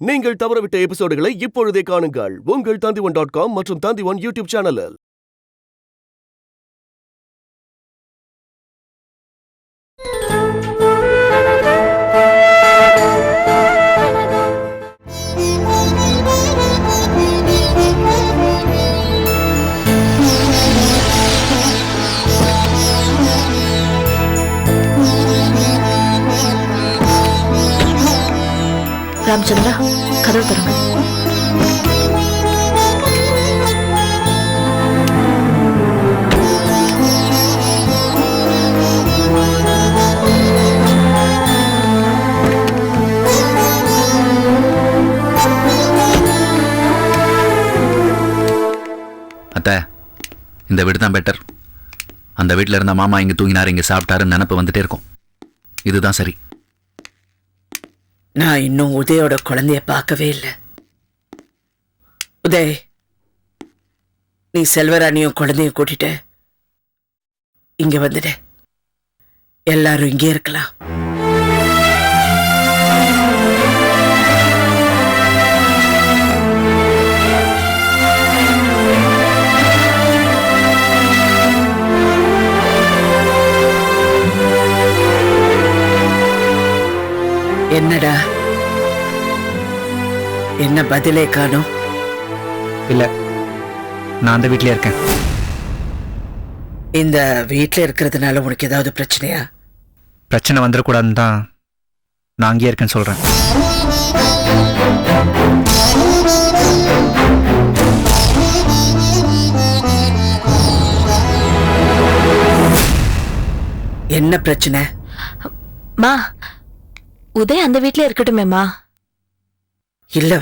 நீங்கள் தவறவிட்ட எபிசோடுகளை இப்பொழுதே காணுங்கள் உங்கள் Tandivan.com மற்றும் Tandivan யூடியூப் சேனலில். ராமச்சந்திரா, கதவு தருங்க. அத்தை, இந்த வீடு தான் பெட்டர். அந்த வீட்டில் இருந்த மாமா இங்கே தூங்கினார், இங்கே சாப்பிட்டாருன்னு நினப்பு வந்துட்டே இருக்கும். இதுதான் சரி. நான் இன்னும் உதயோட குழந்தைய பார்க்கவே இல்லை. உதய், நீ செல்வராணியும் குழந்தையும் கூட்டிட்டு இங்க வந்துடு. எல்லாரும் இங்கே இருக்கலாம். என்னடா, என்ன பதிலே காணும்? இல்ல, நான் அந்த வீட்லயே இருக்கேன். இந்த வீட்ல இருக்கிறதுனால உனக்கு ஏதாவது பிரச்சனையா? பிரச்சனை வந்துடக்கூடாதுன்னு தான் நான் அங்கேயே இருக்கேன்னு சொல்றேன். என்ன பிரச்சனை? மா, உதய் அந்த வீட்ல இருக்கட்டுமேம்மா. இல்ல,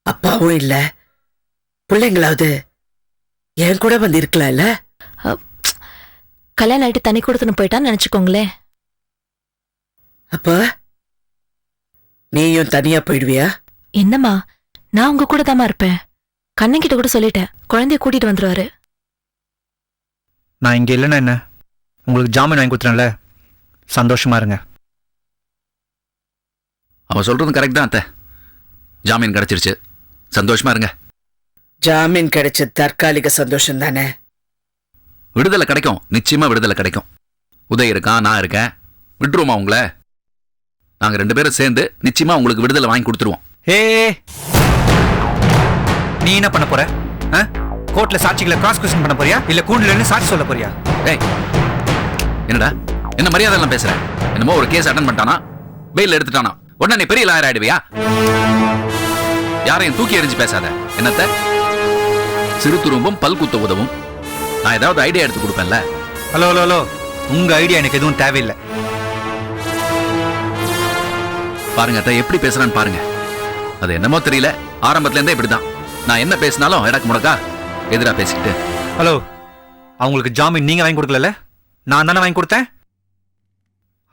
அப்பாவும் இல்ல, பிள்ளைங்களாவது என் கூட வந்து இருக்கலாம் இல்ல? கல்யாணம் ஆயிட்டு தனி கொடுத்துன்னு போயிட்டான்னு நினைச்சுக்கோங்களேன். அப்ப நீயும் தனியா போயிடுவியா? என்னம்மா, நான் உங்க கூட தாமா இருப்பேன். கண்ணங்கிட்ட கூட சொல்லிட்டேன், குழந்தைய கூட்டிட்டு வந்துருவாரு. நான் இங்க இல்லைன்னா என்ன, உங்களுக்கு ஜாமீன் வாங்கி கொடுத்துறேன்ல, சந்தோஷமா இருங்க. அவன் சொல்றது கரெக்ட் தான் அத்தை. ஜாமீன் கிடைச்சிருச்சு, சந்தோஷமா இருங்க. ஜாமீன் கிடைச்ச தற்காலிக சந்தோஷம் தானே. விடுதலை கிடைக்கும், நிச்சயமா விடுதலை கிடைக்கும். உதய் இருக்கான், நான் இருக்கேன். விட்டுருவோமா உங்களை? நாங்க 2 பேரும் சேர்ந்து நிச்சயமா உங்களுக்கு விடுதலை வாங்கி கொடுத்துருவோம். ஏ, நீ என்ன பண்ண போற? கோர்ட்ல சாட்சிகளை கிராஸ் கொஸ்டின் பண்ண போறியா, இல்ல கூண்டுல இருந்து சாட்சி சொல்ல போறியா? ஏய், என்னடா என்ன மரியாதை எல்லாம் பேசுற? என்னமோ ஒரு கேஸ் அட்டன் பண்ணிட்டானா, பெயில் எடுத்துட்டானா உடனே நீ பெரிய லாயர் ஆயிடுவியா? யாரையும் தூக்கி எறிஞ்சு பேசாத. என்னத்த சிறு துரும்பும் பல் குத்த உதவும். நான் ஏதாவது ஐடியா எடுத்து கொடுப்பேன்ல. ஹலோ ஹலோ ஹலோ, உங்க ஐடியா எனக்கு எதுவும் தேவையில்லை. பாருங்க அத்தை, எப்படி பேசுறான்னு பாருங்க. அது என்னமோ தெரியல, ஆரம்பத்துல இருந்தே இப்படிதான். நான் என்ன பேசினாலும் எடக்கு முடக்கா எதிரா பேசிக்கிட்டு. ஹலோ, அவங்களுக்கு ஜாமீன் நீங்க வாங்கி கொடுக்கல, நான் தானே வாங்கி கொடுத்தேன்.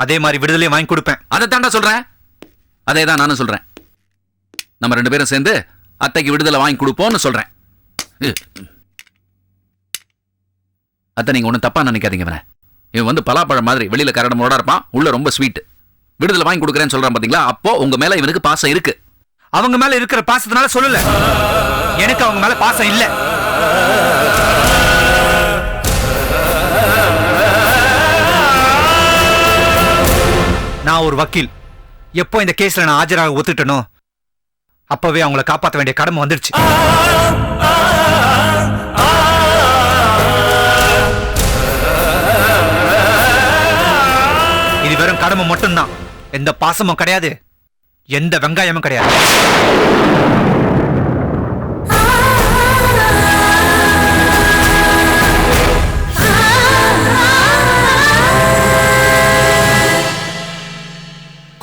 அதே மாதிரி விடுதலையும் வாங்கி கொடுப்பேன். அதை தாண்டா சொல்றேன், அதே தான் நானும் சொல்றேன். நம்ம 2 பேரும் சேர்ந்து அத்தைக்கு விடுதலை வாங்கி கொடுப்போம்னு சொல்றேன். அத்தை, நீங்க ஒன்னும் தப்பா நினைக்காதீங்க. இவன் வந்து பலாப்பழம் மாதிரி வெளியில கரடமோட இருப்பான், உள்ள ரொம்ப ஸ்வீட். விடுதலை வாங்கி கொடுக்குறேன்னு சொல்றான் பாத்தீங்களா? அப்போ உங்க மேல இவனுக்கு பாசம் இருக்கு. அவங்க மேல இருக்கிற பாசத்தினால சொல்லல, எனக்கு அவங்க மேல பாசம் இல்ல. நான் ஒரு வக்கீல். எப்போ இந்த கேஸ்ல நான் ஆஜராக ஒத்துட்டனோ அப்பவே அவங்கள காப்பாற்ற வேண்டிய கடமை வந்துடுச்சு. இது வெறும் கடமை மட்டும்தான், எந்த பாசமும் கிடையாது, எந்த வெங்காயமும் கிடையாது.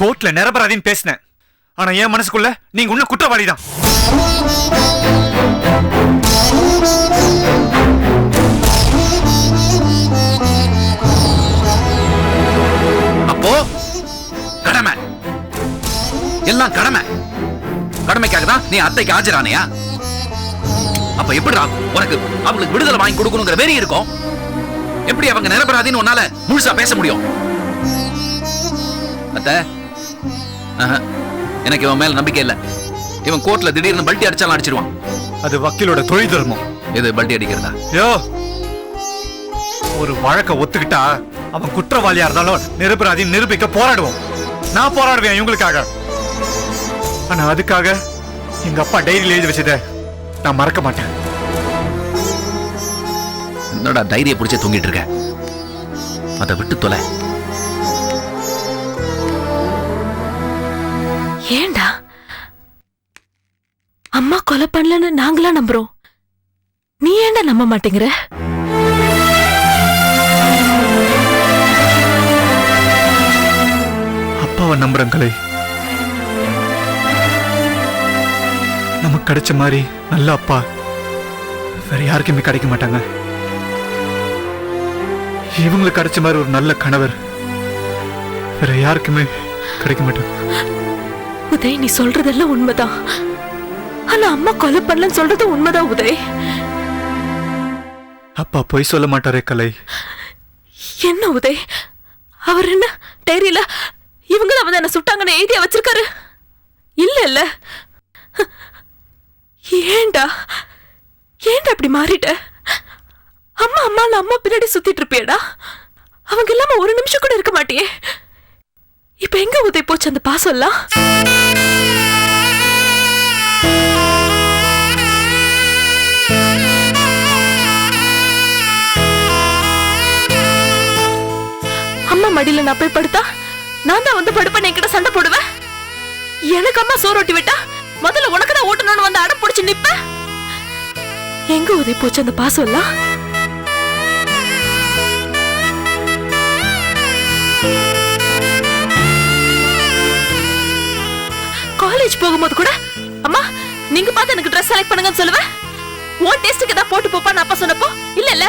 கோர்ட்ல நிரபராதின்னு பேசினேன், ஆனா என் மனசுக்குள்ள நீங்க உன்ன குற்றவாளிதான். அப்போ கடமை எல்லாம் கடமை. கடமைக்காக தான் நீ அத்தைக்கு ஆஜரானியா? அப்ப எப்படிடா உனக்கு அவங்களுக்கு விடுதலை வாங்கி கொடுக்கணுங்கிற வெறி இருக்கும்? எப்படி அவங்க நிரபராதின்னு உன்னால முழுசா பேச முடியும்? அத்தை, எனக்கு இவன் மேல நம்பிக்கை இல்ல. இவன் கோர்ட்ல திடீர்னு பல்ட்டி அடிச்சாலும் அடிச்சிருவான். அது வக்கீலோட தொழில் தர்மம். இது பல்ட்டி அடிக்கிறதா? யோ, ஒரு வழக்க ஒத்துக்கிட்டா அவன் குற்றவாளியா இருந்தாலும் நிரபராதின்னு நிரூபிக்க போராடுவோம். நான் போராடுவேன் இவங்களுக்காக. ஆனா அதுக்காக எங்க அப்பா டைரியில எழுதி வச்சத நான் மறக்க மாட்டேன். என்னடா தைரிய பிடிச்ச தூங்கிட்டு இருக்க? அதை விட்டு தொலை. ஏண்டா அம்மா கொலை பண்ணலன்னு நாங்களா நம்புறோம், நீ ஏண்டா நம்ப மாட்டேங்கிற? அப்பாவை நம்புறேன் கலை. நமக்கு கிடைச்ச மாதிரி நல்ல அப்பா வேற யாருக்குமே கிடைக்க மாட்டாங்க. இவங்களுக்கு கிடைச்ச மாதிரி ஒரு நல்ல கணவர் வேற யாருக்குமே கிடைக்க மாட்டாங்க. உதய், நீ சொல்றதெல்லாம் உண்மைதான். ஆனா அம்மா கொலை பண்ணலன்னு சொல்றது உண்மைதான் உதய். அப்பா பொய் சொல்ல மாட்டாரே கலை. என்ன உதய், அவர் என்ன டைரியில இவங்கள வந்து என்ன சுட்டாங்கன்னு எழுதியா வச்சிருக்காரு? இல்ல இல்ல, ஏண்டா ஏண்டா அப்படி மாறிட்ட? அம்மா அம்மா அம்மா பின்னாடி சுத்திட்டு இருப்பியடா. அவங்க இல்லாம ஒரு நிமிஷம் கூட இருக்க மாட்டியே. இப்ப எங்க உதய் போச்சு அந்த பாசம் எல்லாம்? அம்மா மடியில நான் போய் படுத்தா நான் தான் வந்து படுப்பேன், என்கிட்ட சண்டை போடுவேன். எனக்கு அம்மா சோறு விட்டா முதல்ல உனக்கு தான் ஊட்டணும்னு வந்து அடம் பிடிச்சு நிப்ப. எங்க உதவி போச்சு அந்த பாசம் எல்லாம்? காலேஜ் போகும்போது கூட அம்மா நீங்க பார்த்து எனக்கு ட்ரெஸ் செலக்ட் பண்ணுங்கன்னு சொல்லுவேன். உன் டேஸ்டுக்கு தான் போட்டு போப்பா நான் அப்பா சொன்னப்போ இல்ல இல்ல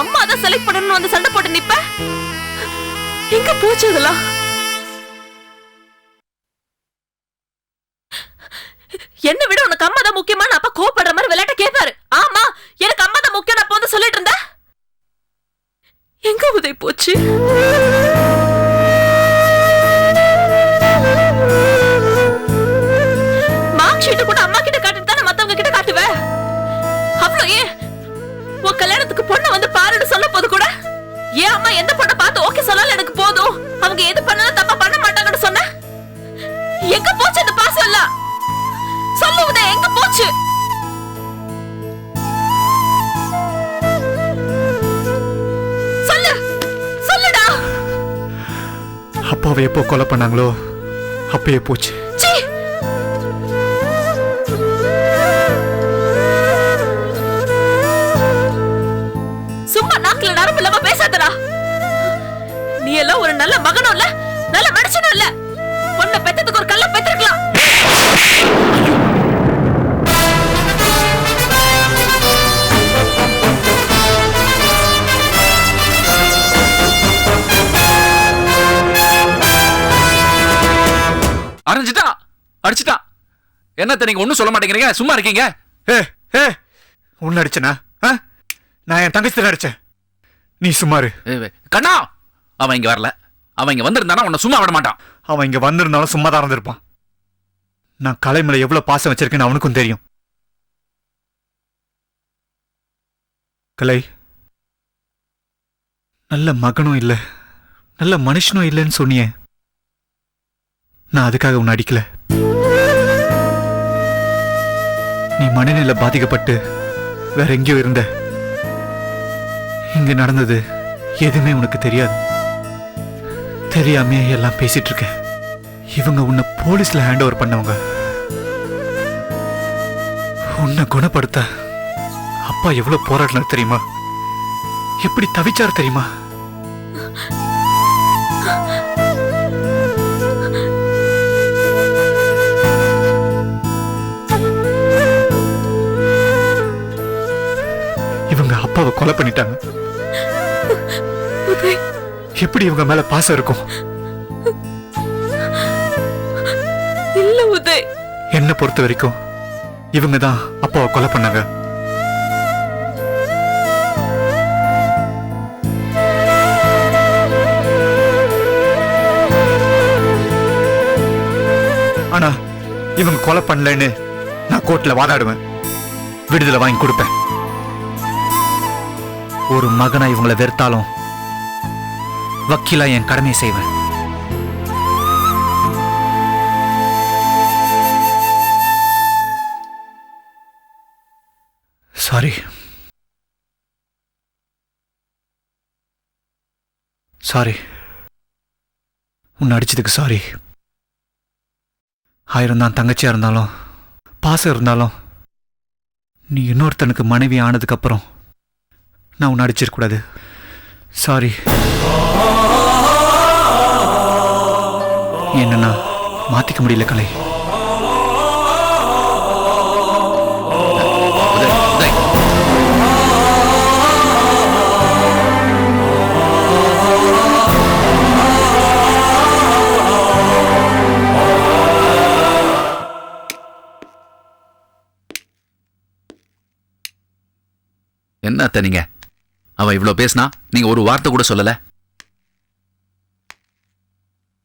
அம்மா தான் செலக்ட் பண்ணணும்னு வந்து சண்டை போட்டு நிப்ப. எங்க போச்சு இதெல்லாம்? என்ன விட உனக்கு அம்மா தான் முக்கியமா? அப்பா கோபப்படுற மாதிரி விளையாட்ட கேட்பாரு. ஆமா, எனக்கு அம்மா தான் முக்கியம் அப்ப வந்து சொல்லிட்டு இருந்த. எங்க உதவி போச்சு? மார்க் ஷீட் கூட அம்மா கிட்ட காட்டிட்டு தானே மத்தவங்க கிட்ட காட்டுவ. அவ்வளவு ஏன் உன் கல்யாணத்துக்கு பொண்ணு வந்து பாருன்னு சொல்ல போது கூட ஏன் அம்மா எந்த பொண்ணை பார்த்து ஓகே சொன்னாலும் எனக்கு போதும், அவங்க எது பண்ணாலும் தப்பா பண்ண மாட்டாங்கன்னு சொன்ன. எங்க போச்சு அந்த பாசம் எல்லாம்? சொல்லுவதே எங்க போச்சு? சொல்லு சொல்லுடா. அப்பாவை எப்போ கொலை பண்ணாங்களோ அப்பயே போச்சு. சும்மா நாக்குல நரம்பு இல்லாம பேசாதடா. நீ எல்லாம் ஒரு நல்ல மகனும் இல்ல, நல்ல மனுஷனும் இல்ல. பொண்ணை பெத்ததுக்கு ஒரு கல்ல பெத்திருக்கலாம். அரைஞ்சிட்டா அடிச்சுட்டா. என்னத்த நீங்க ஒண்ணும் சொல்ல மாட்டேங்கிறீங்க, சும்மா இருக்கீங்க? ஏ ஏ உன்ன அடிச்சனா? நான் என் தங்கச்சி அடிச்சேன், நீ சும்மாரு. கண்ணா, அவன் இங்க வரல. அவன் இங்க வந்திருந்தானா உன்னை சும்மா விட மாட்டான். அவன் இங்க வந்திருந்தாலும் சும்மா தான் இருந்திருப்பான். நான் கலை மேல எவ்வளவு பாசம் வச்சிருக்கேன்னு அவனுக்கும் தெரியும். கலை நல்ல மகனும் இல்ல, நல்ல மனுஷனும் இல்லைன்னு சொன்னியே. நான் அதுக்காக உன்னை அடிக்கல. நீ மனநிலை பாதிக்கப்பட்டு வேற எங்கேயோ இருந்த. இங்க நடந்தது எதுவுமே உனக்கு தெரியாது. தெரியாமே எல்லாம் பேசிட்டு இருக்க. இவங்க உன்னை போலீஸ்ல ஹேண்ட் ஓவர் பண்ணவங்க. உன்னை குணப்படுத்த அப்பா எவ்வளவு போராடினார் தெரியுமா? எப்படி தவிச்சார் தெரியுமா? இவங்க அப்பாவை கொலை பண்ணிட்டாங்க. எப்படி இவங்க மேல பாசம் இருக்கும்? இல்ல உதய், என்ன பொறுத்த வரைக்கும் இவங்க தான் அப்பாவை கொலை பண்ணாங்க. ஆனா இவங்க கொலை பண்ணலன்னு நான் கோர்ட்ல வாதாடுவேன், விடுதலை வாங்கி கொடுப்பேன். ஒரு மகனா இவங்களை வெறுத்தாலும் வக்கீலா என் கடமையை செய்வேன். சாரி, சாரி, உன்னை அடிச்சதுக்கு சாரி. ஆயிரம் தான் தங்கச்சியா இருந்தாலும் பாசம் இருந்தாலும் நீ இன்னொருத்தனுக்கு மனைவி ஆனதுக்கு அப்புறம் நான் உன்னை அடிச்சிருக்கூடாது. சாரி. என்னன்னா மாத்திக்க முடியல கலை. என்ன அத்தை நீங்க? அவ இவ்வளவு பேசினா நீங்க ஒரு வார்த்தை கூட சொல்லல.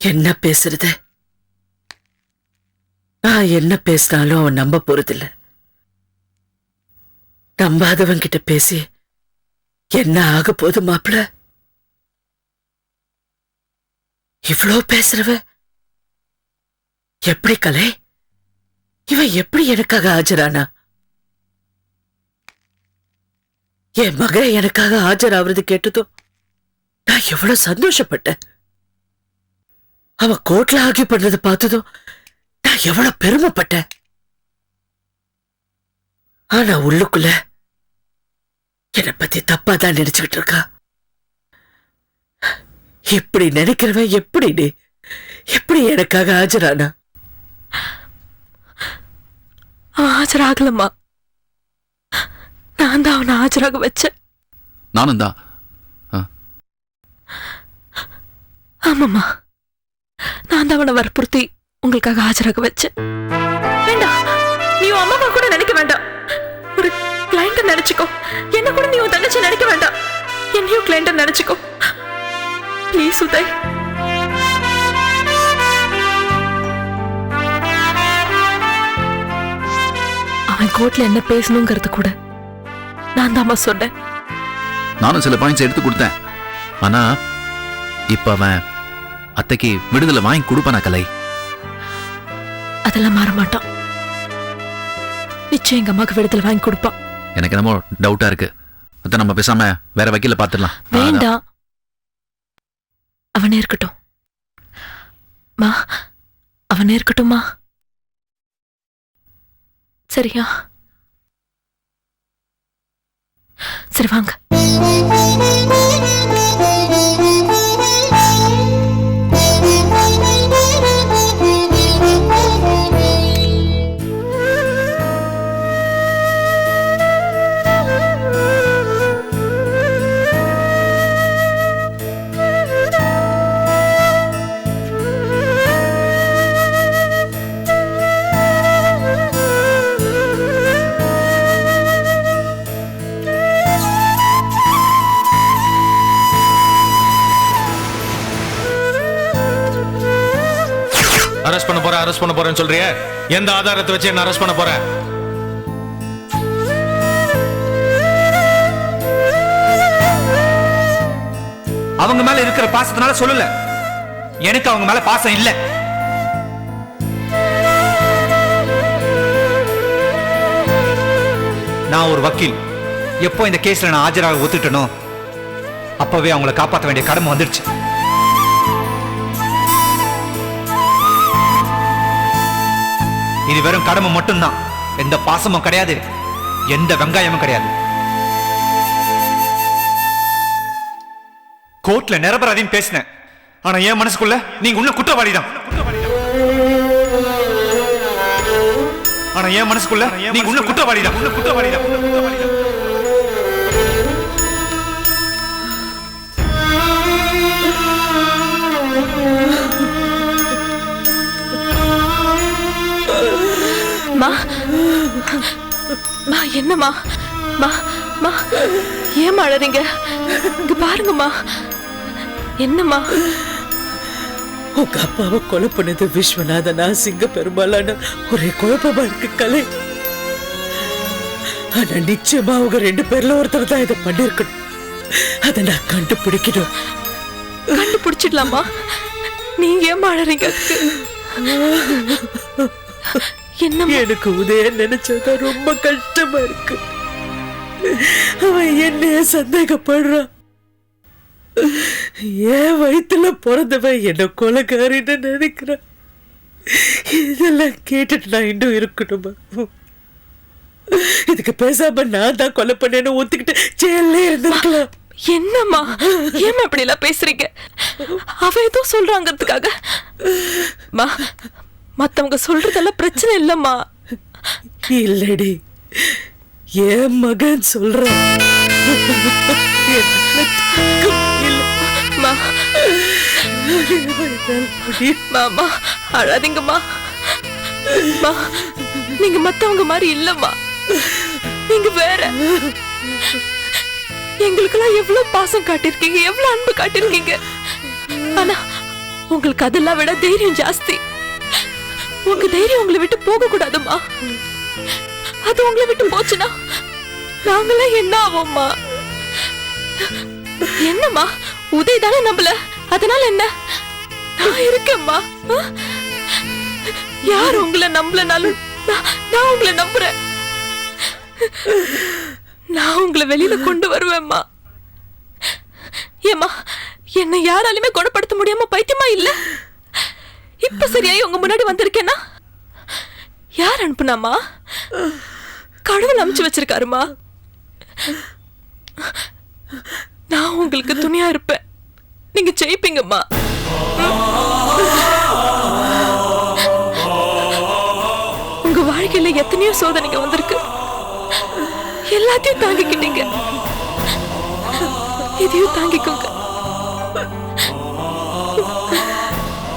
என்ன பேசுறது? நான் என்ன பேசினாலும் அவன் நம்ப போறதில்ல. நம்பாதவன் கிட்ட பேசி என்ன ஆக போது மாப்பிள? இவ்ளோ பேசுறவ எப்படி கலை? இவன் எப்படி எனக்காக ஆஜரானா? என் மகன் எனக்காக ஆஜராவது கேட்டதும் நான் எவ்வளவு சந்தோஷப்பட்டேன். அவ கோர்ட்ல ஆர்கியூ பண்றதை பார்த்ததும் நான் எவ்வளவு பெருமைப்பட்டேன். ஆனா உள்ளுக்குள்ள என்னை பத்தி தப்பா தான் நினைச்சுக்கிட்டு இருக்கா. இப்படி நினைக்கிறவன் எப்படி எனக்காக ஆஜரானா? ஆஜராகலம்மா, நான் தான் அவனை ஆஜராக வச்சேன். நானும் தான். ஆமாம்மா, நான் தான் அவனை வற்புறுத்தி உங்களுக்காக ஆஜராக வச்சேன். வேண்டாம், நீ உன் அம்மாவை கூட நினைக்க வேண்டாம். ஒரு கிளைண்ட நினைச்சுக்கோ. என்ன கூட நீ உன் தங்கச்சி நினைக்க வேண்டாம். என்னையும் கிளைண்ட நினைச்சுக்கோ ப்ளீஸ் உதய். அவன் கோர்ட்ல என்ன பேசணுங்கிறது கூட நான் தாம்மா சொன்னேன். நானும் சில பாயிண்ட்ஸ் எடுத்து கொடுத்தேன். ஆனா இப்ப அவன் அத்தைக்கு விடுதலை வாங்கி கொடுப்பானா கலை? அதெல்லாம் மாற மாட்டான். நிச்சயம் எங்க அம்மாக்கு விடுதலை வாங்கி கொடுப்பான். எனக்கு என்னமோ டவுட்டா இருக்கு. அத்தை நம்ம பேசாம வேற வக்கீல பாத்துடலாம். வேண்டாம், அவனே இருக்கட்டும். மா, அவனே இருக்கட்டும்மா. சரியா? சரி வாங்க. அரெஸ்ட் பண்ண போறேன்னு சொல்றியே, எந்த ஆதாரத்தை வச்சு என்ன அரெஸ்ட் பண்ண போற? அவங்க மேல இருக்கிற பாசத்தினால சொல்லல. எனக்கு அவங்க மேல பாசம் இல்ல. நான் ஒரு வக்கீல். எப்போ இந்த கேஸ்ல நான் ஆஜராக ஒத்துட்டனோ அப்பவே அவங்களை காப்பாற்ற வேண்டிய கடமை வந்துடுச்சு. இது வெறும் கடமை மட்டும்தான். எந்த பாசமும் கிடையாது, எந்த வெங்காயமும் கிடையாது. கோர்ட்ல நிரபராதின்னு பேசினேன். ஆனா என் மனசுக்குள்ள நீங்க உன்ன குற்றவாளிதான். ஆனா என் மனசுக்குள்ள நீங்க உன்ன குற்றவாளிதான். மா, மா என்னம்மா? மா, மா ஏன் அழறீங்க? இங்க பாருங்கம்மா. என்னம்மா? உங்க அப்பாவை கொலை பண்ணது விஸ்வநாதனா சிங்க பெருமாளான ஒரே குழப்பமா இருக்கு கலை. ஆனா நிச்சயமா அவங்க 2 பேர்ல ஒருத்தர் தான் இதை பண்ணிருக்கணும். அதை நான் கண்டுபிடிக்கணும். கண்டுபிடிச்சிடலாமா? நீங்க ஏன் அழறீங்க? என்ன எனக்கு உதய நினைச்சதா ரொம்ப கஷ்டமா இருக்கு. அவன் என்னைய சந்தேகப்படுறான். என் வயிற்றுல பிறந்தவன் என்ன கொலைகாரின்னு நினைக்கிறான். இதெல்லாம் கேட்டுட்டு நான் இன்னும் இருக்கணுமா? இதுக்கு பேசாம நான் தான் கொலை பண்ணேன்னு ஒத்துக்கிட்டு ஜெயிலே இருந்திருக்கலாம். என்னம்மா ஏமா இப்படி எல்லாம் பேசுறீங்க? அவ ஏதோ சொல்றாங்கிறதுக்காக மத்தவங்க சொல்றதெல்லாம் பிரச்சனை இல்லம்மா. இல்லடி, என் மகன் சொல்றான். மாமா அழாதீங்கம்மா. நீங்க மத்தவங்க மாதிரி இல்லம்மா. நீங்க வேற. எங்களுக்கெல்லாம் எவ்வளவு பாசம் காட்டிருக்கீங்க, எவ்வளவு அன்பு காட்டிருக்கீங்க. ஆனா உங்களுக்கு அதெல்லாம் விட தைரியம் ஜாஸ்தி. உங்க தைரியம் உங்களை விட்டு போக கூடாதுமா. அது உங்களை விட்டு போச்சுன்னா நாங்களாம் என்ன ஆவோம்மா? என்னம்மா உதய் தானே நம்பல, அதனால என்ன? நான் இருக்கேம்மா. யார் உங்களை நம்பலனாலும் நான் உங்களை நம்புறேன். நான் உங்களை வெளியில கொண்டு வருவேம்மா. ஏம்மா என்னை யாராலுமே குணப்படுத்த முடியாம பைத்தியமா இல்ல? இப்ப சரியாயி உங்க முன்னாடி வந்திருக்கேன்னா யார் அனுப்புனாமா? கடவுள் அனுப்பிச்சு வச்சிருக்காருமா. நான் உங்களுக்கு துணையா இருப்பேன். நீங்க ஜெயிப்பீங்கம்மா. உங்க வாழ்க்கையில எத்தனையோ சோதனைங்க வந்திருக்கு. எல்லாத்தையும் தாங்கிக்கிட்டீங்க. இதையும் தாங்கிக்கோங்க.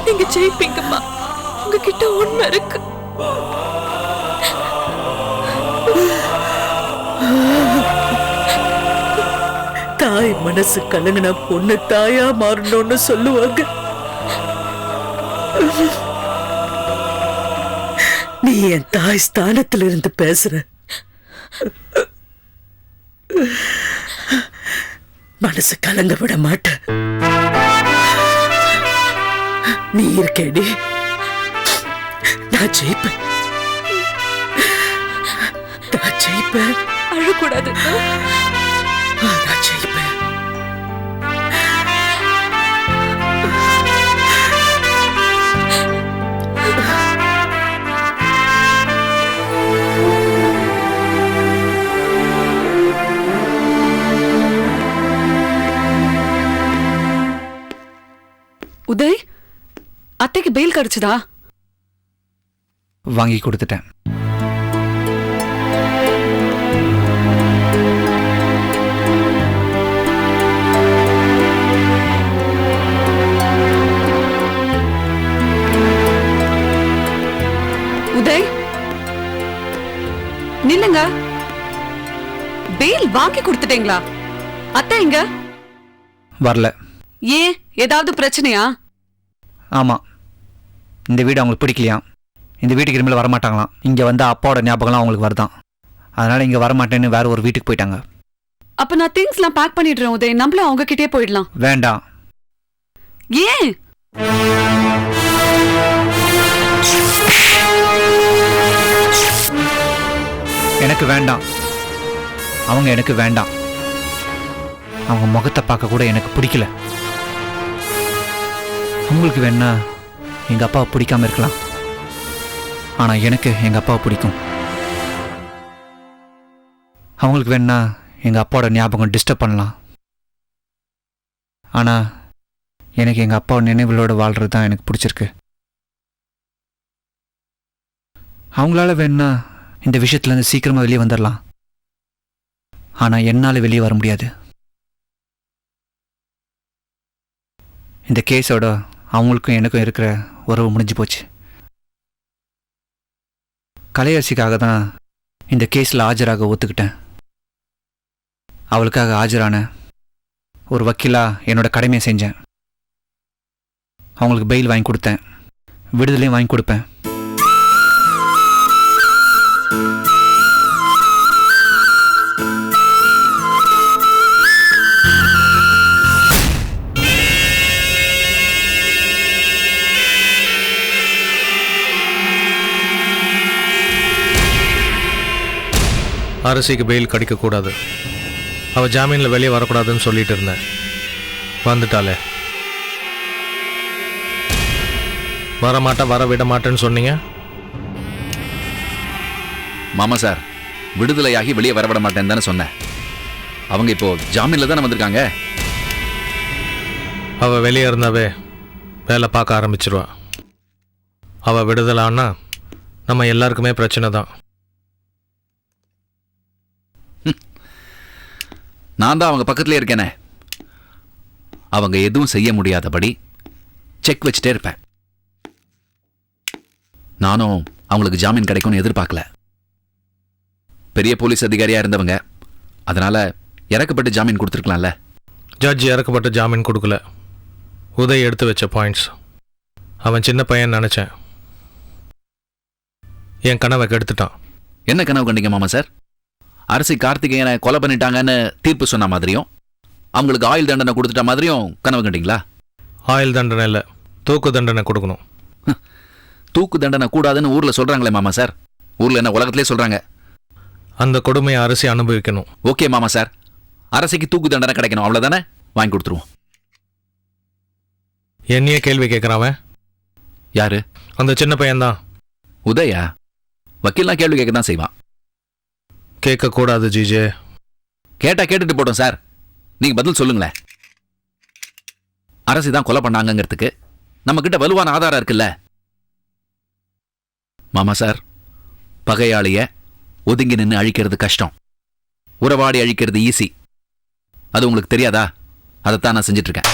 நீங்க ஜெயிப்பீங்கம்மா. உங்ககிட்ட உண்மை இருக்கு. தாய் மனசு கலங்கின பொண்ணு தாயா மாறணும்னு சொல்லுவாங்க. நீ என் தாய் ஸ்தானத்துல இருந்து பேசுற. மனசு கலங்க விட மாட்ட. நீ இருக்கேடி, நான் ஜெயிப்பேன். நான் ஜெயிப்பேன். அழக்கூடாது. நான் ஜெயிப்பேன். உதய், அத்தைக்கு பெயில் கிடைச்சதா? வாங்கி கொடுத்துட்டேன். உதய் நில்லுங்க. பெயில் வாங்கி கொடுத்துட்டீங்களா? அத்தை எங்க? வரல. ஏன், ஏதாவது பிரச்சனையா? ஆமா, இந்த வீடு அவங்களுக்கு பிடிக்கலையாம். இந்த வீட்டுக்கு இனிமேல் வரமாட்டாங்களாம். இங்கே வந்து அப்பாவோட ஞாபகம்லாம் அவங்களுக்கு வருதான். அதனால இங்கே வரமாட்டேன்னு வேற ஒரு வீட்டுக்கு போயிட்டாங்க. அப்ப நான் திங்ஸ்லாம் பேக் பண்ணிடுறேன் உதய். நம்மள அவங்க கிட்டே போயிடலாம். வேண்டாம். ஏன்? எனக்கு வேண்டாம். அவங்க எனக்கு வேண்டாம். அவங்க முகத்தை பார்க்க கூட எனக்கு பிடிக்கல. அவங்களுக்கு வேணா எங்கள் அப்பாவை பிடிக்காம இருக்கலாம். ஆனால் எனக்கு எங்கள் அப்பாவை பிடிக்கும். அவங்களுக்கு வேணா எங்கள் அப்பாவோட ஞாபகம் டிஸ்டர்ப் பண்ணலாம். ஆனால் எனக்கு எங்கள் அப்பாவோட நினைவுகளோடு வாழ்கிறது தான் எனக்கு பிடிச்சிருக்கு. அவங்களால வேணா இந்த விஷயத்துலேருந்து சீக்கிரமாக வெளியே வந்துடலாம். ஆனால் என்னால் வெளியே வர முடியாது. இந்த கேஸோட அவங்களுக்கும் எனக்கும் இருக்கிற உறவு முடிஞ்சு போச்சு. கலையரசிக்காக தான் இந்த கேஸில் ஆஜராக ஒத்துக்கிட்டேன். அவளுக்காக ஆஜரான ஒரு வக்கீலா என்னோட கடமையை செஞ்சேன். அவங்களுக்கு பெயில் வாங்கி கொடுத்தேன், விடுதலையும் வாங்கி கொடுப்பேன். அரசிக்கு பெயில் கிடைக்கக்கூடாது, அவள் ஜாமீனில் வெளியே வரக்கூடாதுன்னு சொல்லிட்டு இருந்தேன். வந்துட்டாளே. வரமாட்டா, வர விட மாட்டேன்னு சொன்னீங்க. மாமா சார், விடுதலையாகி வெளியே வரவிட மாட்டேன்னு தானே சொன்னேன். அவங்க இப்போ ஜாமீன்ல தானே வந்திருக்காங்க. அவள் வெளியே இருந்தாவே வேலை பார்க்க ஆரம்பிச்சிருவா. அவள் விடுதலான்னா நம்ம எல்லாருக்குமே பிரச்சனை தான். நான் தான் அவங்க பக்கத்துலேயே இருக்கேனே. அவங்க எதுவும் செய்ய முடியாதபடி செக் வச்சுட்டே இருப்பேன். நானும் அவங்களுக்கு ஜாமீன் கிடைக்கும்னு எதிர்பார்க்கல. பெரிய போலீஸ் அதிகாரியா இருந்தவங்க, அதனால இறக்கப்பட்டு ஜாமீன் கொடுத்துருக்கலாம்ல. ஜட்ஜ் இறக்கப்பட்ட ஜாமீன் கொடுக்கல. உதய் எடுத்து வச்ச பாயிண்ட்ஸ். அவன் சின்ன பையன் நினச்சேன். என் கனவை கெடுத்துட்டான். என்ன கனவு கண்டீங்க மாமா சார்? அரசி கார்த்திகேயனை கொலை பண்ணிட்டாங்கன்னு தீர்ப்பு சொன்ன மாதிரியும், அவங்களுக்கு ஆயுள் தண்டனை கொடுத்துட்ட மாதிரியும் கனவு கண்டீங்களா? ஆயுள் தண்டனை இல்லை, தூக்கு தண்டனை கொடுக்கணும். தூக்கு தண்டனை கூடாதுன்னு ஊர்ல சொல்றாங்களே மாமா சார். ஊர்ல என்ன உலகத்திலே சொல்றாங்க. அந்த கொடுமையை அரசி அனுபவிக்கணும். ஓகே மாமா சார், அரசிக்கு தூக்கு தண்டனை கிடைக்கணும், அவ்வளவுதானே? வாங்கி கொடுத்துருவோம். என்னையே கேள்வி கேட்குறான். யாரு? அந்த சின்ன பையன்தான். உதயா? வக்கீல்லாம் கேள்வி கேட்க தான் செய்வான். கேட்கக்கூடாது ஜிஜே. கேட்டா கேட்டுட்டு போட்டோம் சார், நீங்க பதில் சொல்லுங்களேன். அரசி தான் கொலை பண்ணாங்கிறதுக்கு நம்ம கிட்ட வலுவான ஆதாரம் இருக்குல்ல மாமா சார். பகையாளிய ஒதுங்கி நின்று அழிக்கிறது கஷ்டம், உறவாடி அழிக்கிறது ஈஸி. அது உங்களுக்கு தெரியாதா? அதைத்தான் நான் செஞ்சிட்டு இருக்கேன்.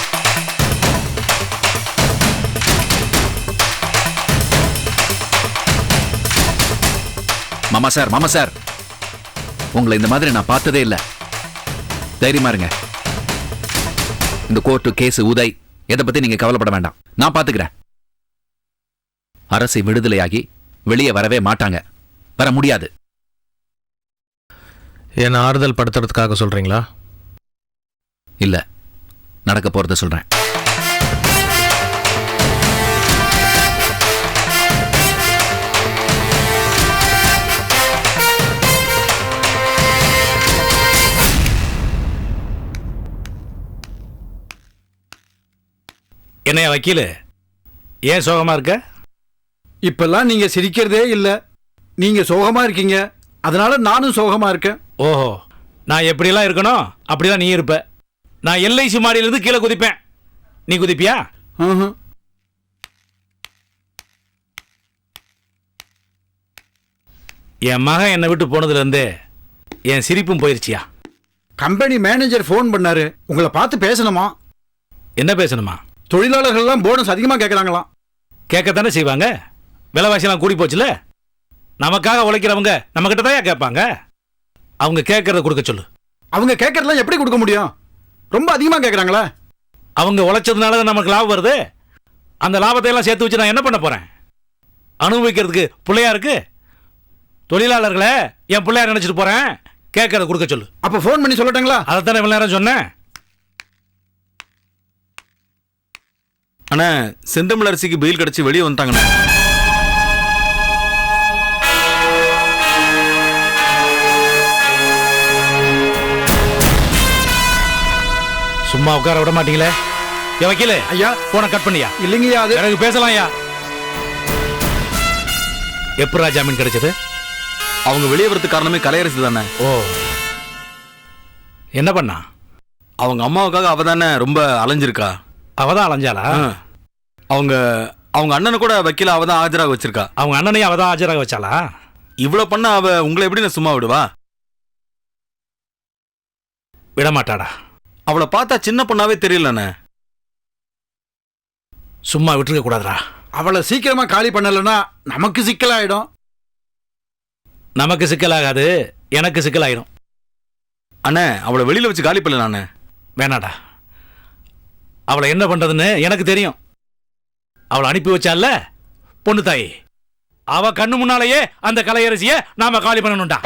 மாமா சார், மாமா சார், உங்களை இந்த மாதிரி நான் பார்த்ததே இல்லை. தைரியமா இருங்க. இந்த கோர்ட்டு கேஸ் உதய் எதை பத்தி நீங்க கவலைப்பட வேண்டாம், நான் பாத்துக்கிறேன். அரசை விடுதலையாகி வெளியே வரவே மாட்டாங்க, வர முடியாது. என்னை ஆறுதல் படுத்துறதுக்காக சொல்றீங்களா? இல்ல, நடக்க போறத சொல்றேன். என்னையா வக்கீலு, ஏன் சோகமா இருக்க? இப்பெல்லாம் நீங்க சிரிக்கிறதே இல்ல, நீங்க சோகமா இருக்கீங்க, அதனால நானும் சோகமா இருக்கேன். ஓஹோ, நான் எப்படியெல்லாம் இருக்கணும் அப்படிதான் நீ இருப்ப. நான் எல்ஐசி மாடியிலிருந்து கீழே குதிப்பேன், நீ குதிப்பியா? என் மகன் என்னை விட்டு போனதுல இருந்து என் சிரிப்பும் போயிருச்சியா? கம்பெனி மேனேஜர் ஃபோன் பண்ணாரு, உங்களை பார்த்து பேசணுமா. என்ன பேசணுமா? தொழிலாளர்கள்லாம் போனஸ் அதிகமா கேட்கறாங்களாம். கேட்கத்தானே செய்வாங்க, விலைவாசியெல்லாம் கூடி போச்சுல. நமக்காக உழைக்கிறவங்க நம்ம கிட்ட தான் கேட்பாங்க. அவங்க கேட்கறத கொடுக்க சொல்லு. அவங்க கேட்கறதெல்லாம் எப்படி கொடுக்க முடியும்? ரொம்ப அதிகமா கேட்கறாங்களா? அவங்க உழைச்சதுனால தான் நமக்கு லாபம் வருது. அந்த லாபத்தை எல்லாம் சேர்த்து வச்சு நான் என்ன பண்ண போறேன்? அனுபவிக்கிறதுக்கு பிள்ளையா இருக்கு. தொழிலாளர்களை என் பிள்ளையா நினைச்சிட்டு போறேன், கேட்கறத கொடுக்க சொல்லு. அப்ப ஃபோன் பண்ணி சொல்லட்டுங்களா? அதைத்தானே இவ்வளவு நேரம் சொன்னேன். அண்ணா, செந்தமிழ் அரசிக்கு பெயில் கிடைச்சி வெளியே வந்துட்டாங்கண்ணா. சும்மா உட்கார விட மாட்டீங்களே. ஏன் வக்கீலே, ஐயா போனை கட் பண்ணியா? இல்லைங்கய்யா, அது எனக்கு பேசலாம் ஐயா. எப்படா ஜாமீன் கிடைச்சது? அவங்க வெளியே வரதுக்கு காரணமே கலையரசி தானே. ஓ, என்ன பண்ணா? அவங்க அம்மாவுக்காக அவ தானே ரொம்ப அலைஞ்சிருக்கா. அவதான் அலைஞ்சாளா? அவங்க அவங்க அண்ணனை கூட வக்கீல அவ தான் ஆஜராக வச்சிருக்கா. அவங்க அண்ணனையும் அவதான் ஆஜராக வச்சாளா? இவ்வளவு பண்ண அவ உங்களை எப்படி நான் சும்மா விடுவா? விடமாட்டாடா. அவளை பார்த்தா சின்ன பொண்ணாவே தெரியலண்ணே. சும்மா விட்டுருக்க கூடாதுடா. அவளை சீக்கிரமா காலி பண்ணலன்னா நமக்கு சிக்கலாயிடும். நமக்கு சிக்கலாகாது, எனக்கு சிக்கலாயிடும். அண்ணே, அவளை வெளியில வச்சு காலி பண்ணல. நானே வேணாடா. அவளை என்ன பண்றதுன்னு எனக்கு தெரியும். அவளை அனுப்பி வச்சால பொண்ணு தாயி, அவ கண்ணு முன்னாலேயே அந்த கலையரசிய நாம காலி பண்ணணும்டா.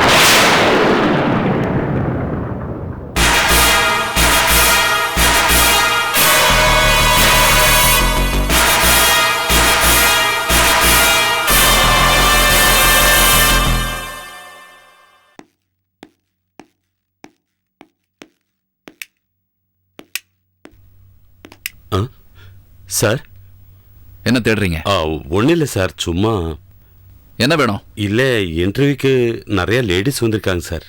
சார், என்ன தேடுறீங்க? ஒன்றும் இல்லை சார், சும்மா. என்ன வேணும்? இல்லை, இன்டர்வியூக்கு நிறைய லேடிஸ் வந்திருக்காங்க சார்.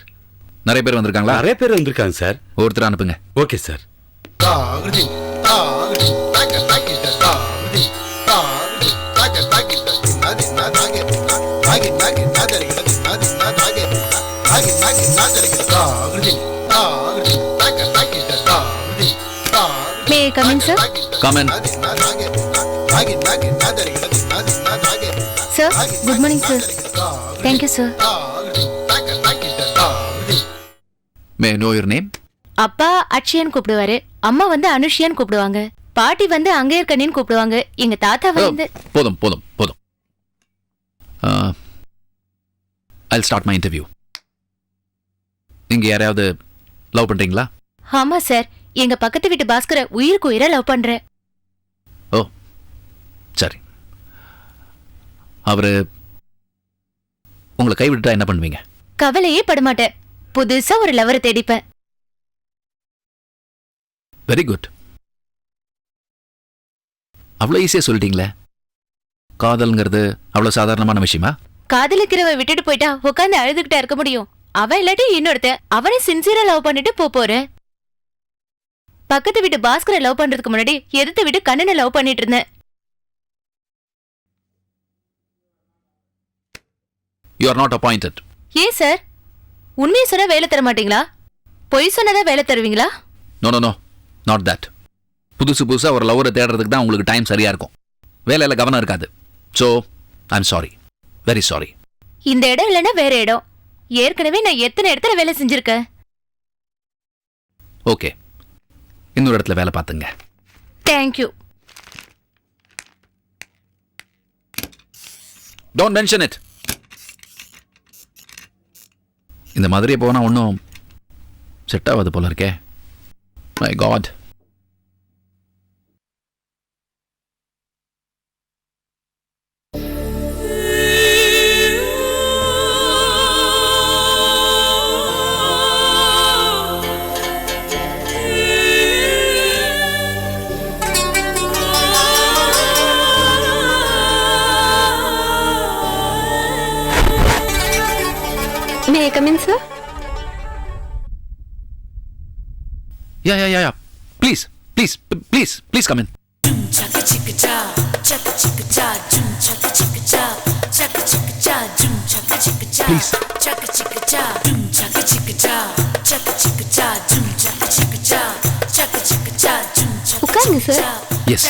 நிறைய பேர் வந்திருக்காங்களா? நிறைய பேர் வந்திருக்காங்க சார். ஒருத்தர் அனுப்புங்க. Okay sir. May I come in, sir? Come in. Sir, good morning, sir. Thank you, sir. May I know your name? அப்பா அட்சியன் கூப்பிடுவாரு, அம்மா வந்து அனுஷியான்னு கூப்பிடுவாங்க, பாட்டி வந்து அங்கேயர்கண்ணின்னு கூப்பிடுவாங்க, எங்க தாத்தா வந்து... போதும் போதும் போதும். I'll start my interview. நீங்க யாரையாவது லவ் பண்றீங்களா? ஆமா சார், எங்க பக்கத்து வீட்டு பாஸ்கர உயிருக்கு உயிரா லவ் பண்றேன். ஓ சரி. அவரு உங்களை கைவிட்டுட்டா என்ன பண்ணுவீங்க? கவலையே படமாட்டேன், புதுசா ஒரு லவரை தேடிப்பேன். Very good. அவ்வளோ ஈஸியா சொல்லிட்டீங்களே. காதல்ங்கிறது அவ்வளோ சாதாரணமான விஷயமா? காதலிக்கிறவன் விட்டுட்டு போயிட்டா உட்காந்து அழுதுகிட்டா இருக்க முடியும்? அவன் இல்லாட்டி இன்னொருத்த, அவனை சின்சியரா லவ் பண்ணிட்டு போறேன். பக்கத்து வீட்டு பாஸ்கரை லவ் பண்றதுக்கு முன்னாடி எதிர்த்து வீட்டு கண்ணனை லவ் பண்ணிட்டு இருந்தேன். You are not appointed. ஏன் சார், உண்மையை சொன்னா வேலை தர மாட்டீங்களா? பொய் சொன்னதா வேலை தருவீங்களா? No no no, not that. புதுசா ஒரு லவரை தேடுறதுக்கு தான் உங்களுக்கு டைம் சரியா இருக்கும், வேலையில கவனம் இருக்காது. So I'm sorry, very sorry. இந்த இடம் இல்லைன்னா வேற இடம். ஏற்கனவே நான் எத்தனை இடத்துல வேலை செஞ்சிருக்கேன். ஓகே, இன்னொரு இடத்துல வேலை பார்த்துங்க. தேங்க்யூ. Don't mention it. இந்த மாதிரி போனா ஒன்றும் செட் ஆகாது போல இருக்கே. My God. May I come in, sir? Yeah. Please come in. Please. உட்காருங்க sir. Yes.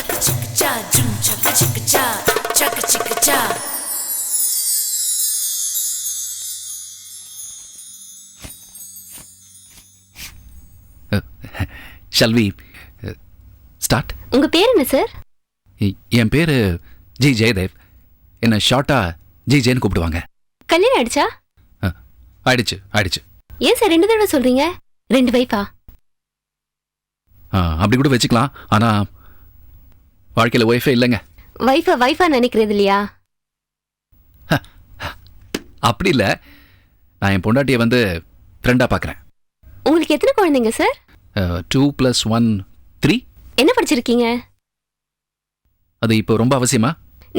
Shall we start? உங்க பேர் என்ன சார்? என் பேரு ஜி ஜெயதேவ். என்ன ஷார்ட்டா ஜி ஜெயன்னு கூப்பிடுவாங்க. கல்யாணம் ஆயிடுச்சா? ஆயிடுச்சு. ஏன் சார் 2 தடவை சொல்றீங்க? 2 வைஃபா? அப்படி கூட வச்சுக்கலாம், ஆனா வாழ்க்கையில ஒய்ஃபே இல்லைங்க. வைஃபா நினைக்கிறது இல்லையா? அப்படி இல்லை, நான் என் பொண்டாட்டியை வந்து ஃப்ரெண்டா பார்க்குறேன். உங்களுக்கு எத்தனை குழந்தைங்க சார்? 2 + 1 3. என்ன படிச்சிருக்கீங்க? அது இப்போ ரொம்ப அவசியமா?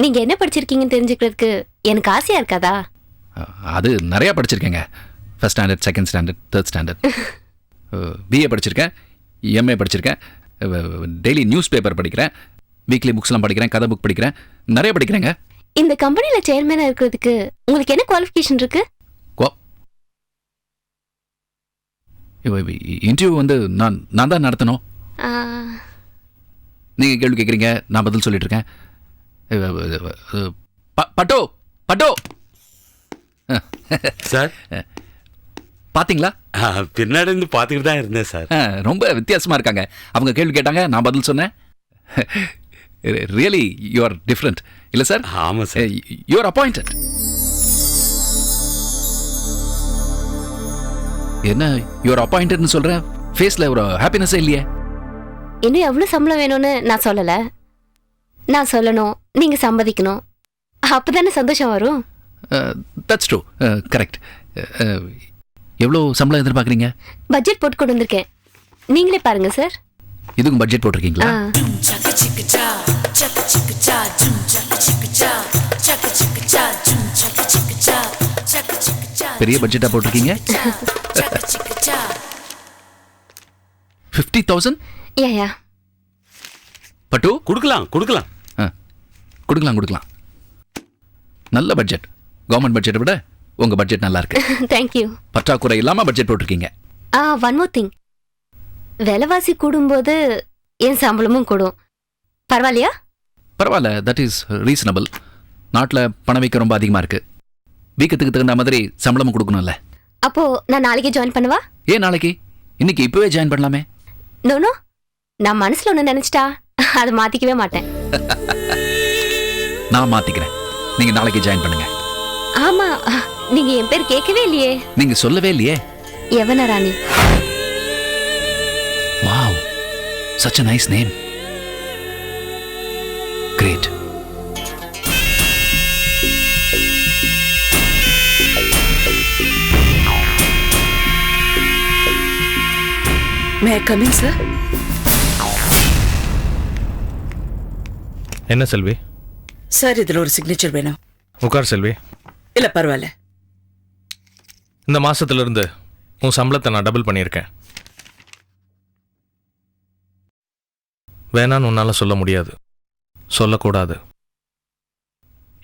நீங்க என்ன படிச்சிருக்கீங்கன்னு தெரிஞ்சுக்கிறதுக்கு எனக்கு ஆசையா இருக்காதா? அது நிறைய படிச்சிருக்கேங்க. First standard, second standard, third standard. BA படிச்சிருக்கேன், எம்ஏ படிச்சிருக்கேன், டெய்லி நியூஸ் பேப்பர் படிக்கிறேன், வீக்லி புக்ஸ்லாம் படிக்கிறேன், கதை புக் படிக்கிறேன், நிறைய படிக்கிறேங்க. இந்த கம்பெனில சேர்மேனா இருக்கிறதுக்கு உங்களுக்கு என்ன குவாலிஃபிகேஷன் இருக்கு? இன்டர்வியூ வந்து நான் தான் நடத்தணும். நீங்கள் கேள்வி கேட்குறீங்க, நான் பதில் சொல்லிட்டு இருக்கேன். பட்டோ சார், பார்த்தீங்களா? பின்னாடி இருந்து பார்த்துக்கிட்டு தான் இருந்தேன் சார். ரொம்ப வித்தியாசமாக இருக்காங்க. அவங்க கேள்வி கேட்டாங்க, நான் பதில் சொன்னேன். ரியலி யூ ஆர் டிஃப்ரெண்ட் இல்லை சார்? ஆமாம் சார். You are appointed. என்ன யூ ஆர் அப்பாயிண்டட்னு சொல்கிறேன், ஃபேஸில் ஒரு ஹாப்பினஸே இல்லையே? இன்னும் எவ்வளவு சம்பளம் வேணும்னு நான் சொல்லல. நான் சொல்லணும், நீங்க சம்மதிக்கணும். அப்பதானே சந்தோஷம் வரும். That's true, correct. எவ்வளோ சம்பளம் எதிர்பார்க்குறீங்க? பட்ஜெட் போட்டு கொண்டு வந்திருக்கேன், நீங்களே பாருங்க சார். இதுக்கும் பட்ஜெட் போட்டிருக்கீங்களா? பெரிய பட்ஜெட்டா போட்டிருக்கீங்க. 50,000? யா பட்டு கொடுக்கலாம் கொடுக்கலாம் கொடுக்கலாம் கொடுக்கலாம். நல்ல பட்ஜெட். கவர்மெண்ட் பட்ஜெட்டை விட உங்க பட்ஜெட் நல்லா இருக்கு. தேங்க்யூ. பற்றாக்குறை இல்லாம பட்ஜெட் போட்டிருக்கீங்க. ஒன் மோர் திங், விலைவாசி கூடும்போது என் சம்பளமும் கூடும். பரவாயில்லையா? பரவாயில்ல, தட் இஸ் ரீசனபிள். நாட்டில் பணவீக்கம் ரொம்ப அதிகமாக இருக்கு. வீக்கத்துக்கு தகுந்த மாதிரி சம்பளமும் கொடுக்கணும்ல. அப்போ நான் நாளைக்கே ஜாயின் பண்ணவா? ஏன் நாளைக்கு? இன்னைக்கு இப்பவே ஜாயின் பண்ணலாமே. நோ, நான் மனசுல ஒண்ணு நினைச்சிட்டா அதை மாத்திக்கவே மாட்டேன். நான் மாத்திக்கிறேன், நீங்க நாளைக்கு ஜாயின் பண்ணுங்க. ஆமா, நீங்க என் பேர் கேட்கவே இல்லையே. நீங்க சொல்லவே இல்லையே. Yavana Rani. Wow, such a nice name. Great. May I come in, sir? என்ன செல்வி? சார், இதுல ஒரு சிக்னேச்சர் வேணும். உட்கார் செல்வி. இல்ல பரவாயில்ல. இந்த மாசத்துல இருந்து உன் சம்பளத்தை நான் டபுள் பண்ணியிருக்கேன். வேணான்னு உன்னால சொல்ல முடியாது, சொல்லக்கூடாது.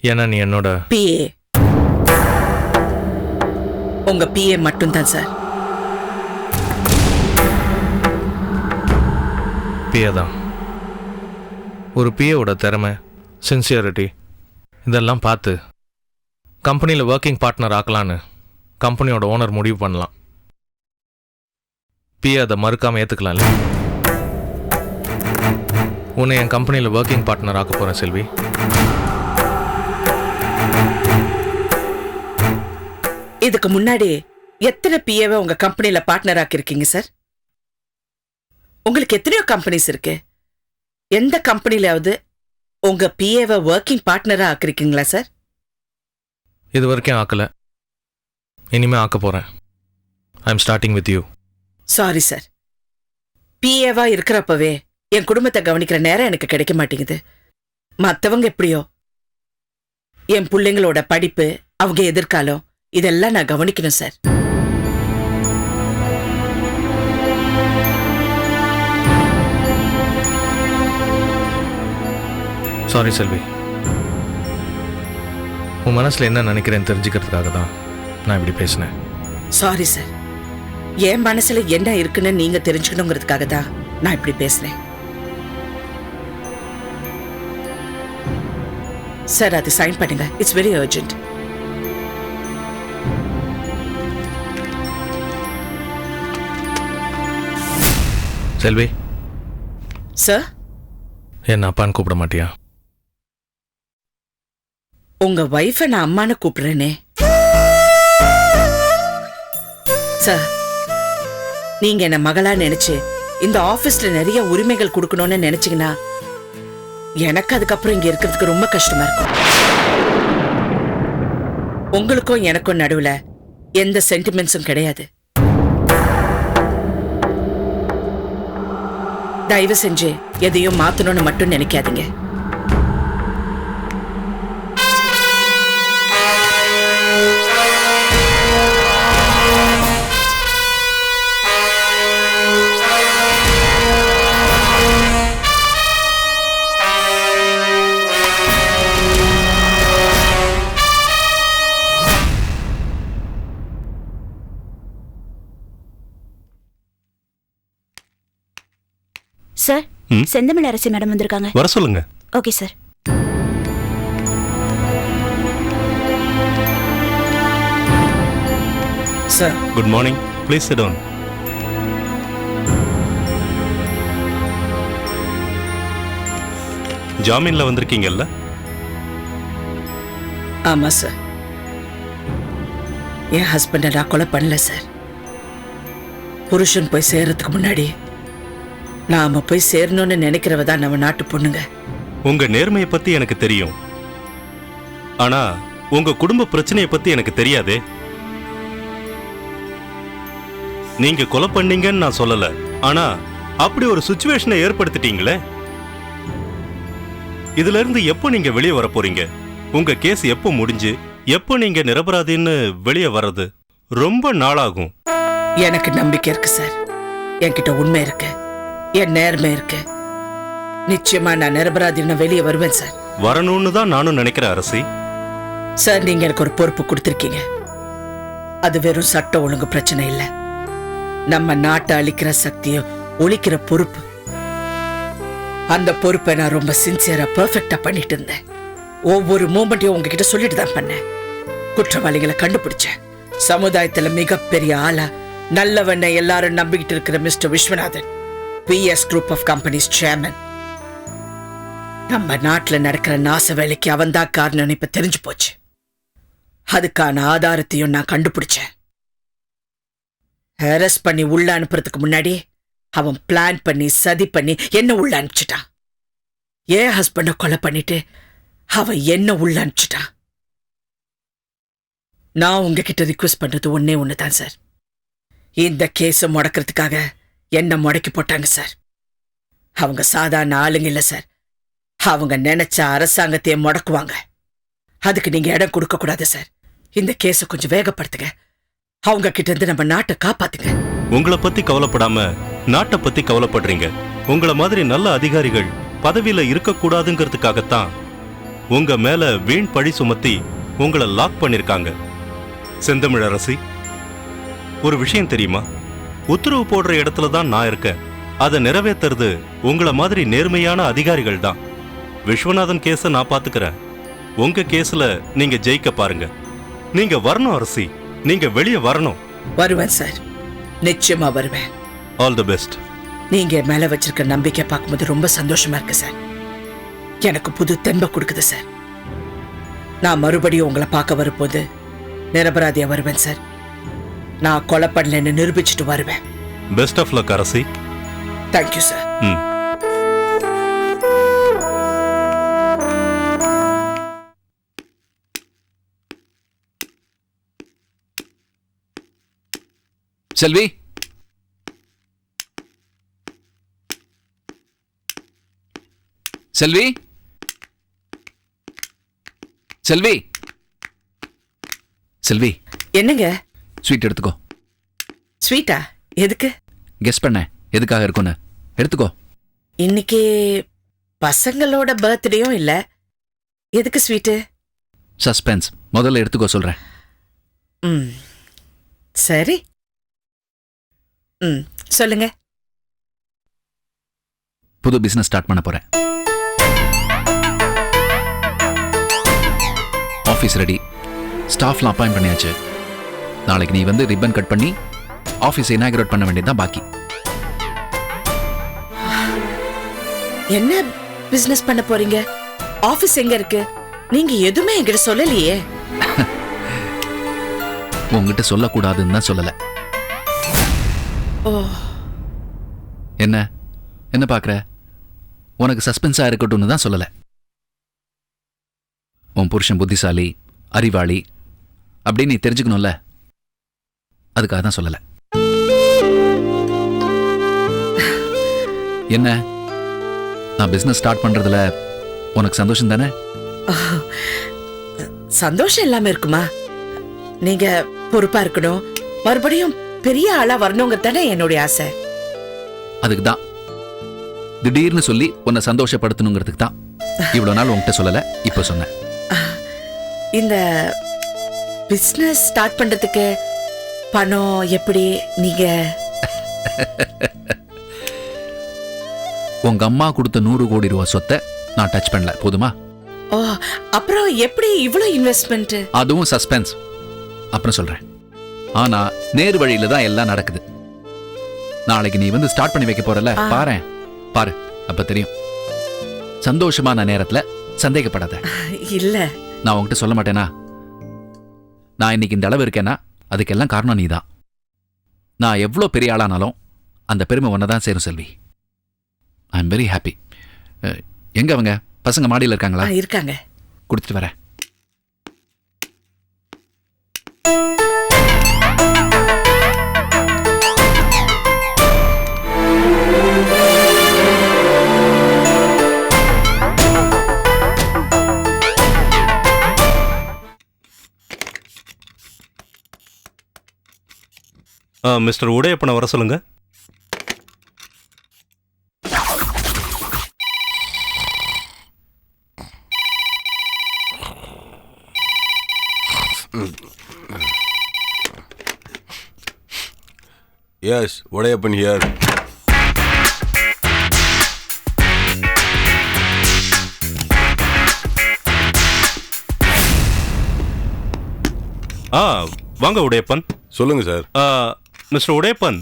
ஏன்னா நீ என்னோட பிஏ. உங்க பிஏ மட்டும்தான் சார். பிஏ தான். ஒரு பிஏவோட திறமை, சின்சியரிட்டி இதெல்லாம் பார்த்து கம்பெனியில் ஒர்க்கிங் பார்ட்னர் ஆக்கலான்னு கம்பெனியோட ஓனர் முடிவு பண்ணலாம். பிஏ அதை மறுக்காமல் ஏற்றுக்கலாம்ல. உன்னை என் கம்பெனியில் ஒர்க்கிங் பார்ட்னர் ஆக்க போகிறேன் செல்வி. இதுக்கு முன்னாடி எத்தனை பிஏவை உங்க கம்பெனில பார்ட்னர் ஆக்கிருக்கீங்க சார்? உங்களுக்கு எத்தனையோ கம்பெனிஸ் இருக்கு. எந்த கம்பெனிலாவது உங்க பிஏவை ஒர்க்கிங் பார்ட்னரா ஆக்கிருக்கீங்களா சார்? இது வரைக்கும் ஆக்கல, இனிமே ஆக்க போறேன். I am starting with you. Sorry sir, பிஏவா இருக்கிறப்பவே என் குடும்பத்தை கவனிக்கிற நேரம் எனக்கு கிடைக்க மாட்டேங்குது. மற்றவங்க எப்படியோ, என் பிள்ளைங்களோட படிப்பு, அவங்க எதிர்காலம், இதெல்லாம் நான் கவனிக்கணும் சார். சாரி செல்வி, உன் மனசில் என்ன நினைக்கிறேன்னு தெரிஞ்சுக்கிறதுக்காக தான் நான் இப்படி பேசினேன். சாரி சார், என் மனசுல என்ன இருக்குன்னு நீங்க தெரிஞ்சுக்கணுங்கிறதுக்காக தான் நான் இப்படி பேசினேன் சார். அது சைன் பண்ணுங்க, it's very urgent. Selvi. Sir, என்ன அப்பான்னு கூப்பிட மாட்டியா? உங்க வைஃபை நான் அம்மான்னு கூப்பிடுறேனே. சார், நீங்க என்ன மகளா நினைச்சு இந்த ஆபீஸ்ல நிறைய உரிமைகள் கொடுக்கணும்னு நினைச்சீங்கன்னா எனக்கு அதுக்கப்புறம் இங்க இருக்கிறதுக்கு ரொம்ப கஷ்டமா இருக்கும். உங்களுக்கும் எனக்கும் நடுவுல எந்த சென்டிமெண்ட்ஸும் கிடையாது. தயவு செஞ்சு எதையும் மாத்தணும்னு மட்டும் நினைக்காதீங்க. சார், செந்தமிழ் அரசி மேடம் வந்திருக்காங்க. வர சொல்லுங்க. Okay sir. Sir, good morning. Please sit down. ஜாமீன்ல வந்திருக்கீங்கல்ல? ஆமா சார். என் ஹஸ்பண்டை நான் கொலை பண்ணல சார். புருஷன் போய் சேர்றதுக்கு முன்னாடி நாம போய் சேரணும்னு நினைக்கிறவ தான் நம்ம நாட்டு பொண்ணுங்க. உங்க நேர்மையை பத்தி எனக்கு தெரியும். ஆனா உங்க குடும்ப பிரச்சனையை பத்தி எனக்கு தெரியாதே. நீங்க கொலை பண்ணீங்கன்னு நான் சொல்லல. ஆனா அப்படி ஒரு சிச்சுவேஷனை ஏற்படுத்திட்டீங்களே. இதுல இருந்து எப்போ நீங்க வெளியே வர போறீங்க? உங்க கேஸ் எப்போ முடிஞ்சு எப்போ நீங்க நிரபராதின்னு வெளியே வர்றது? ரொம்ப நாளாகும். எனக்கு நம்பிக்கை இருக்கு சார். என்கிட்ட உண்மை இருக்கு, என் நேர்மை இருக்கு. நிச்சயமா நான் நிரபராதின்னு வெளியே வருவேன் சார். வரணும்னு தான் நானும் நினைக்கிறேன் அரசி. சார், நீங்க எனக்கு ஒரு பொறுப்பு கொடுத்திருக்கீங்க. அது வெறும் சட்ட ஒழுங்கு பிரச்சனை இல்ல, நம்ம நாட்டை அழிக்கிற சக்தியை ஒழிக்கிற பொறுப்பு. அந்த பொறுப்பை நான் ரொம்ப சின்சியரா பெர்ஃபெக்டா பண்ணிட்டு இருந்தேன். ஒவ்வொரு மூமெண்ட்டையும் உங்ககிட்ட சொல்லிட்டு தான் பண்ணேன். குற்றவாளிகளை கண்டுபிடிச்சேன். சமுதாயத்துல மிகப்பெரிய ஆளா நல்லவண்ணை எல்லாரும் நம்பிக்கிட்டு இருக்கிற mister Viswanathan, PS group of companies chairman. நம்ம நாட்டுல நடக்கிற நாச வேலைக்கு அவன் தான் காரணம் இப்ப தெரிஞ்சு போச்சு. அதுக்கான ஆதாரத்தையும் நான் கண்டுபிடிச்சேன். அரெஸ்ட் பண்ணி உள்ள அனுப்புறதுக்கு முன்னாடி அவன் பிளான் பண்ணி சதி பண்ணி என்ன உள்ள அனுப்பிச்சிட்டான். என் ஹஸ்பண்ட கொலை பண்ணிட்டு அவன் என்ன உள்ள அனுப்பிச்சிட்டான். நான் உங்ககிட்ட ரிக்வெஸ்ட் பண்றது ஒன்னே ஒண்ணுதான் சார். இந்த கேஸை முடக்கிறதுக்காக என்ன முடக்கி போட்டாங்க சார். அவங்க சாதாரண ஆளுங்க இல்ல சார். அவங்க நினைச்ச அரசாங்கத்தையே முடக்குவாங்க. அதுக்கு நீங்க இடம் கொடுக்க கூடாது சார். இந்த கேஸை கொஞ்சம் வேகப்படுத்துங்க. அவங்க கிட்ட இருந்து நம்ம நாட்டை காப்பாத்துங்க. உங்களை பத்தி கவலைப்படாம நாட்டை பத்தி கவலைப்படுறீங்க. உங்களை மாதிரி நல்ல அதிகாரிகள் பதவியில இருக்கக்கூடாதுங்கிறதுக்காகத்தான் உங்க மேல வீண் பழி சுமத்தி உங்களை லாக் பண்ணிருக்காங்க. செந்தமிழ் அரசி, ஒரு விஷயம் தெரியுமா? உத்தரவு போடுற இடத்துல தான் நான் இருக்கேன். அதை நிறைவேற்றுறது உங்களை மாதிரி நேர்மையான அதிகாரிகள் தான். விஸ்வநாதன் கேஸை நான் பாத்துக்கிறேன். உங்க கேஸ்ல நீங்க ஜெயிக்க பாருங்க. நீங்க வரணும் அரசி, நீங்க வெளியே வரணும். வருவேன் சார், நிச்சயமா வருவேன். All the best. நீங்க மேல வச்சிருக்க நம்பிக்கை பார்க்கும்போது ரொம்ப சந்தோஷமா இருக்கு சார். எனக்கு புது தெம்பை கொடுக்குது சார். நான் மறுபடியும் உங்களை பார்க்க வரும்போது நிரபராதியா வருவேன் சார். நான் கொலை பண்ணலன்னு நிரூபிச்சுட்டு வருவேன். Best of luck Arasi. Thank you sir. Selvi, Selvi, Selvi, Selvi. என்னங்க? ஸ்வீட் எடுத்துக்கோ. ஸ்வீட்டா? எதுக்கு? கெஸ் பண்ண எதுக்காக இருக்குன்னு. எடுத்துக்கோ. இன்னைக்கு பசங்களோட பர்த்டேயும் இல்ல, எதுக்கு ஸ்வீட்டு? சஸ்பென்ஸ். முதல்ல எடுத்துக்கோ சொல்றேன். சரி. சொல்லுங்க. புது பிசினஸ் ஸ்டார்ட் பண்ண போறேன். ஆஃபீஸ் ரெடி, ஸ்டாஃப்லாம் அப்பாயிண்ட் பண்ணியாச்சு. நாளைக்கு நீ வந்து ரிப்பன் கட் பண்ணி ஆஃபீஸை இனாகிரேட் பண்ண வேண்டியதுதான் பாக்கி. என்ன பிசினஸ் பண்ண போறீங்க? ஆபீஸ் எங்க இருக்கு? நீங்க எதுவுமே என்கிட்ட சொல்லலையே. உங்ககிட்ட சொல்லக்கூடாதுன்னு தான் சொல்லல. என்ன என்ன பாக்குற? உனக்கு சஸ்பென்ஸா இருக்கட்டும்னு தான் சொல்லல. உன் புருஷன் புத்திசாலி, அறிவாளி அப்படின்னு நீ தெரிஞ்சுக்கணும்ல, அதுக்காக தான் சொல்லல. என்ன, நான் பிசினஸ் ஸ்டார்ட் பண்றதுல உனக்கு சந்தோஷம் தானே? சந்தோஷம் இல்லாம இருக்குமா? நீங்க பொறுப்பா இருக்கணும், மறுபடியும் பெரிய ஆளா வரணுங்க தானே என்னுடைய ஆசை. அதுக்கு தான் திடீர்னு சொல்லி உன்னை சந்தோஷப்படுத்தணுங்கிறதுக்கு தான் இவ்வளவு நாள் உன்கிட்ட சொல்லல, இப்ப சொன்னேன். இந்த பிசினஸ் ஸ்டார்ட் பண்றதுக்கு பணம் எப்படி? நீங்க உங்க அம்மா கொடுத்த 100 கோடி ரூபாய் சொத்தை நான் டச் பண்ணல, போதுமா? அப்புறம் எப்படி இவ்வளவு இன்வெஸ்ட்மெண்ட்? அதுவும் சஸ்பென்ஸ், அப்புறம் சொல்றேன். ஆனா நேரு வழியில தான் எல்லாம் நடக்குது. நாளைக்கு நீ வந்து ஸ்டார்ட் பண்ணி வைக்க போறல, பாரு, அப்ப தெரியும். சந்தோஷமான நேரத்துல சந்தேகப்படாத. இல்ல நான் உன்கிட்ட சொல்ல மாட்டேனா? நான் இன்னைக்கு இந்த அளவு இருக்கேன்னா அதுக்கெல்லாம் காரணம் நீதான். நான் எவ்வளோ பெரிய ஆளானாலும் அந்த பெருமை ஒன்றை தான் சேரும் Selvi. I am very happy. எங்க அவங்க பசங்க மாடியில் இருக்காங்களா? இருக்காங்க. கொடுத்துட்டு வரேன். மிஸ்டர் உடையப்பனை வர சொல்லுங்க. Yes, what happened here? வாங்க உடையப்பன். சொல்லுங்க சார். மிஸ்டர் உடையப்பன்,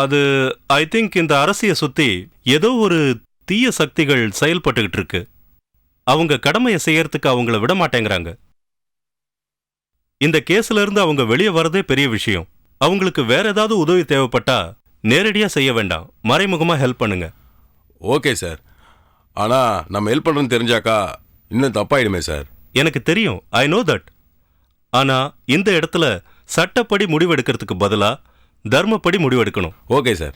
அது ஐ திங்க் இந்த அரசியை சுத்தி ஏதோ ஒரு தீய சக்திகள் செயல்பட்டுக்கிட்டு இருக்கு. அவங்க கடமையை செய்யறதுக்கு அவங்கள விட மாட்டேங்கிறாங்க. இந்த கேஸ்ல இருந்து அவங்க வெளியே வரதே பெரிய விஷயம். அவங்களுக்கு வேற ஏதாவது உதவி தேவைப்பட்டா நேரடியா செய்ய வேண்டாம், மறைமுகமா ஹெல்ப் பண்ணுங்க. Okay sir. ஆனா நம்ம ஹெல்ப் பண்றோம்னு தெரிஞ்சாக்கா இன்னும் தப்பாயிடுமே சார். எனக்கு தெரியும், ஐ நோ தட். ஆனா இந்த இடத்துல சட்டப்படி முடிவெடுக்கிறதுக்கு பதிலா தர்மப்படி முடிவெடுக்கணும். Okay sir.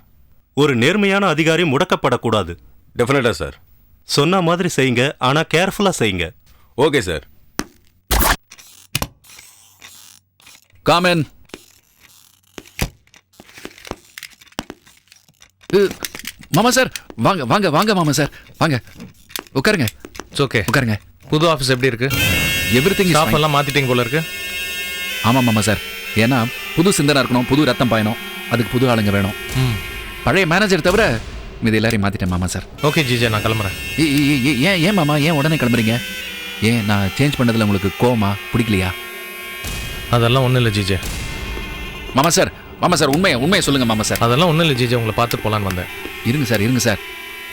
ஒரு நேர்மையான அதிகாரி முடக்கப்படக்கூடாது. டெஃபினட்டா சார். சொன்ன மாதிரி செய்யுங்க, ஆனா கேர்ஃபுல்லா செய்யுங்க. Okay sir. காமன். மாமா சார் வாங்க வாங்க வாங்க மாமா சார் வாங்க உட்காருங்க. ஓகே உட்காருங்க. புது ஆஃபீஸ் எப்படி இருக்கு? எவ்ரிதிங் ஸ்டாஃப் எல்லாம் மாத்திட்டீங்க போல இருக்கு. ஆமா மாமா சார். ஏன்னா புது சிந்தனை இருக்கணும், புது ரத்தம் பாயணும், அதுக்கு புது ஆளுங்க வேணும். பழைய மேனேஜர் தவிர இது எல்லாரையும் மாத்திட்டேன் மாமா சார். ஓகே ஜிஜே, நான் கிளம்புறேன். ஏன் மாமா ஏன் உடனே கிளம்புறீங்க? ஏன் நான் சேஞ்ச் பண்ணதுல உங்களுக்கு கோவமா, பிடிக்கலையா? அதெல்லாம் ஒன்றும் இல்லை ஜிஜே. மாமா சார் உண்மையை சொல்லுங்க மாமா சார். அதெல்லாம் ஒன்றும் இல்லை ஜிஜே, உங்களை பார்த்து போலான்னு வந்தேன். இருங்க சார்.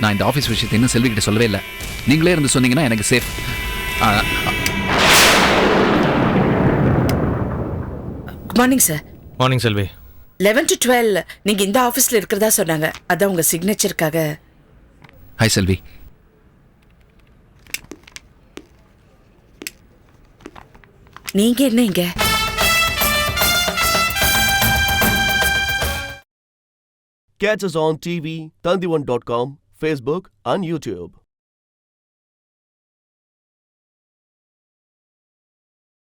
நான் இந்த ஆஃபீஸ் விஷயத்தை இன்னும் செல்வி கிட்ட சொல்லவே இல்லை. நீங்களே இருந்து சொன்னீங்கன்னா எனக்கு safe. Good morning sir. Morning Selvi. 11 to 12 நீங்க இந்த ஆபீஸ்ல இருக்கிறதா சொன்னாங்க. அதான் உங்க சிக்னேச்சருக்காக. ஹாய் செல்வி. நீங்க என்ன இங்க? Catch us on TV, Tandivan.com, Facebook and YouTube.